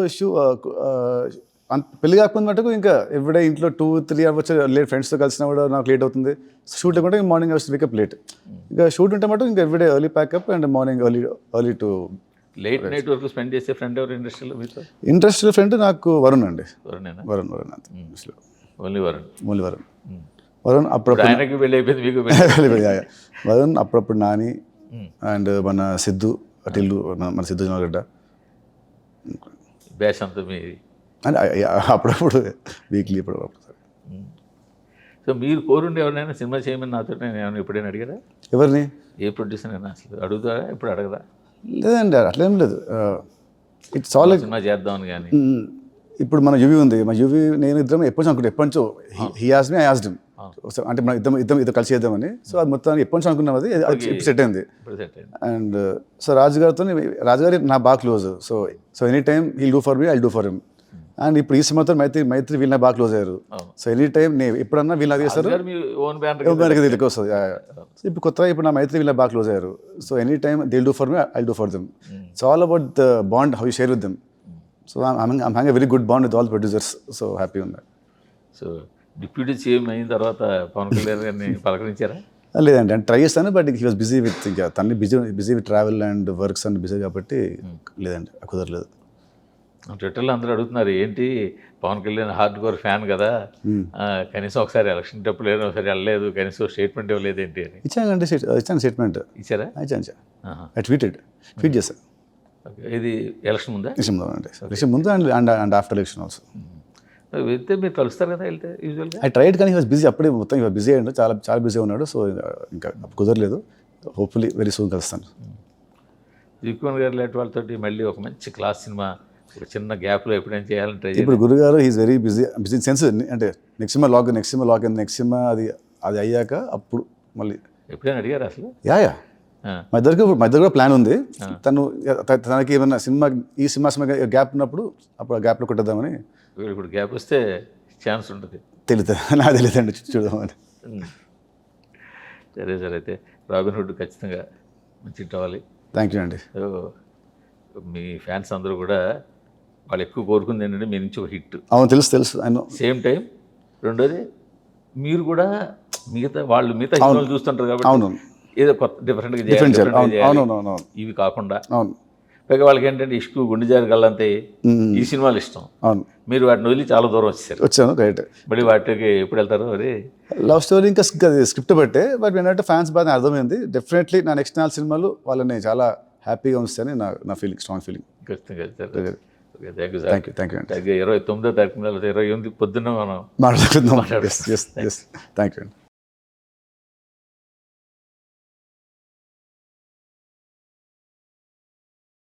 [SPEAKER 2] పెళ్లి కాకుండా మటుకు ఇంకా ఎవ్రీడే ఇంట్లో 2-3 hours లేట్, ఫ్రెండ్స్తో కలిసినా కూడా నాకు లేట్ అవుతుంది. షూట్ లేకుంటే మార్నింగ్ వేకప్ లేట్. ఇంకా షూట్ ఉంటే మటుకు ఇంకా every day early pack up and morning early to
[SPEAKER 1] late night వరకు స్పెండ్ చేసే ఫ్రెండ్ ఎవరు ఇండస్ట్రీలో మీతో?
[SPEAKER 2] ఇండస్ట్రియల్ ఫ్రెండ్ నాకు వరుణ్ అండి. వరుణ్ వరుణ్ అప్పుడప్పుడు
[SPEAKER 1] ఆయనకి పెళ్ళి అయిపోయింది, మీకు
[SPEAKER 2] వరుణ్ అప్పుడప్పుడు నాని అండ్ మన సిద్ధు అటిల్లు, మన సిద్ధు జనగడ్డ
[SPEAKER 1] బ్యాచ్ అంతా మీది.
[SPEAKER 2] అండ్ అప్పుడప్పుడు వీక్లీ ఇప్పుడు.
[SPEAKER 1] సో మీరు కోరుండి ఎవరినైనా సినిమా చేయమని నాతో నేను ఎప్పుడైనా అడిగారా?
[SPEAKER 2] ఎవరిని?
[SPEAKER 1] ఏ ప్రొడ్యూసర్ అయినా అసలు అడుగుతారా? ఇప్పుడు అడగదా?
[SPEAKER 2] లేదండి, అట్లేం లేదు. ఇట్స్ ఆల్ లైక్
[SPEAKER 1] సినిమా చేద్దామని కానీ
[SPEAKER 2] ఇప్పుడు మన యువి ఉంది, మా యువి నేను ఇద్దరం ఎప్పటి నుంచి అనుకుంటాం, ఎప్పటి నుంచో he has me I hazed him, అంటే మనం ఇద్దరు కలిసి చేద్దామని. సో అది మొత్తానికి ఎప్పటి నుంచి అనుకున్నాం, అది సెట్ అయింది.
[SPEAKER 1] ఇప్పుడు సెట్ అయింది.
[SPEAKER 2] అండ్ సో రాజుగారి నా బాగా close. So any time he'll do for me, I do for him. And ఇప్పుడు ఈ సినిమాతో మైత్రి వీళ్ళ బాగా క్లోజ్ అయ్యారు. సో ఎనీ టైం నేను ఎప్పుడన్నా వీళ్ళు నాకు చేస్తారు,
[SPEAKER 1] మీ ఓన్ బ్యానర్
[SPEAKER 2] దగ్గరికి వస్తుంది. ఇప్పుడు కొత్తగా ఇప్పుడు నా మైత్రి వీళ్ళ బాగా క్లోజ్ అయ్యారు. So any time they do for me, I do for them. It's all about the bond how you share with them. So I'm hang a very good bond with all producers. So happy ఉంది.
[SPEAKER 1] So deputy CM అయిన తర్వాత పవన్ కళ్యాణ్ గారిని పలకరించారా?
[SPEAKER 2] లేదండి, అంటే try చేస్తాను, but he was busy with, ఇంకా తన్ని busy with travel and works and busy కాబట్టి లేదండి, కుదరలేదు.
[SPEAKER 1] ట్విట్టర్లో అందరూ అడుగుతున్నారు, ఏంటి Pawan Kalyan hardcore fan కదా, కనీసం ఒకసారి ఎలక్షన్ టప్పుడు లేదు, ఒకసారి వెళ్ళలేదు, కనీసం స్టేట్మెంట్ ఇవ్వలేదు ఏంటి అని.
[SPEAKER 2] ఇచ్చానండి, ఇచ్చాను స్టేట్మెంట్.
[SPEAKER 1] ఇచ్చారా?
[SPEAKER 2] ఇచ్చాను, ట్వీట్ చేశాను.
[SPEAKER 1] ఇది ఎలక్షన్ ముందా?
[SPEAKER 2] ఎలక్షన్ ముందు అండ్ ఆఫ్టర్ ఎలక్షన్ ఆల్సో.
[SPEAKER 1] వెళ్తే మీరు కలుస్తారు కదా వెళ్తే యూజువల్గా?
[SPEAKER 2] ఐ ట్రైడ్, కానీ వాజ్ బిజీ, అప్పుడే మొత్తం ఇవాళ బిజీ అయ్యాడు, చాలా బిజీ ఉన్నాడు. సో ఇంకా కుదరలేదు. హోప్ఫుల్లీ వెరీ సూన్ కలుస్తాను.
[SPEAKER 1] విక్రమ్ గారు లాంటి వాళ్ళతోటి మళ్ళీ ఒక మంచి క్లాస్ సినిమా ఒక చిన్న గ్యాప్లో ఎప్పుడైనా చేయాలని ట్రై
[SPEAKER 2] ఇప్పుడు గురుగారు ఈజ్ వెరీ బిజీ సెన్స్, అంటే నెక్స్ట్ సినిమా అది అయ్యాక అప్పుడు మళ్ళీ
[SPEAKER 1] ఎప్పుడైనా అడిగారు అసలు?
[SPEAKER 2] యా మా ఇద్దరికి కూడా ప్లాన్ ఉంది. తనకి ఏమన్నా ఈ సినిమా గ్యాప్ ఉన్నప్పుడు అప్పుడు ఆ గ్యాప్లో కొట్టేద్దామని.
[SPEAKER 1] ఇప్పుడు గ్యాప్ వస్తే ఛాన్స్ ఉంటుంది.
[SPEAKER 2] నాకు తెలియదండి, చూద్దామని.
[SPEAKER 1] సరే అయితే రాబిన్ హుడ్ ఖచ్చితంగా మంచి హిట్ అవ్వాలి.
[SPEAKER 2] థ్యాంక్ యూ అండి.
[SPEAKER 1] మీ ఫ్యాన్స్ అందరూ కూడా వాళ్ళు ఎక్కువ కోరుకుంది ఏంటంటే మీ నుంచి ఒక హిట్.
[SPEAKER 2] అవును, తెలుసు ఆయన.
[SPEAKER 1] సేమ్ టైం రెండోది మీరు కూడా మిగతా హీరోలు చూస్తుంటారు కాబట్టి
[SPEAKER 2] అవును,
[SPEAKER 1] ఏదో కొత్త డిఫరెంట్గా
[SPEAKER 2] అవును,
[SPEAKER 1] ఇవి కాకుండా.
[SPEAKER 2] అవును,
[SPEAKER 1] పైగా వాళ్ళకి ఏంటంటే ఇష్కు గుండెజారి గల్లంతే ఈ సినిమాలు ఇష్టం.
[SPEAKER 2] అవును,
[SPEAKER 1] మీరు వాటిని వదిలి చాలా దూరం
[SPEAKER 2] వచ్చాను. రైట్.
[SPEAKER 1] మళ్ళీ వాటికి ఎప్పుడు వెళ్తారు? అది
[SPEAKER 2] లవ్ స్టోరీ ఇంకా స్క్రిప్ట్ బట్టే, బట్ ఏంటంటే ఫ్యాన్స్ బాగా అర్థమైంది. డెఫినెట్లీ నా నెక్స్ట్ 4 సినిమాలు వాళ్ళని చాలా హ్యాపీగా ఉంచుతాయని నా ఫీలింగ్, స్ట్రాంగ్ ఫీలింగ్.
[SPEAKER 1] ఖచ్చితంగా.
[SPEAKER 2] థ్యాంక్ యూ అండి.
[SPEAKER 1] 29వ తారీఖు 28 పొద్దున్న మనం
[SPEAKER 2] మాట్లాడుకుందాం. థ్యాంక్ యూ అండి.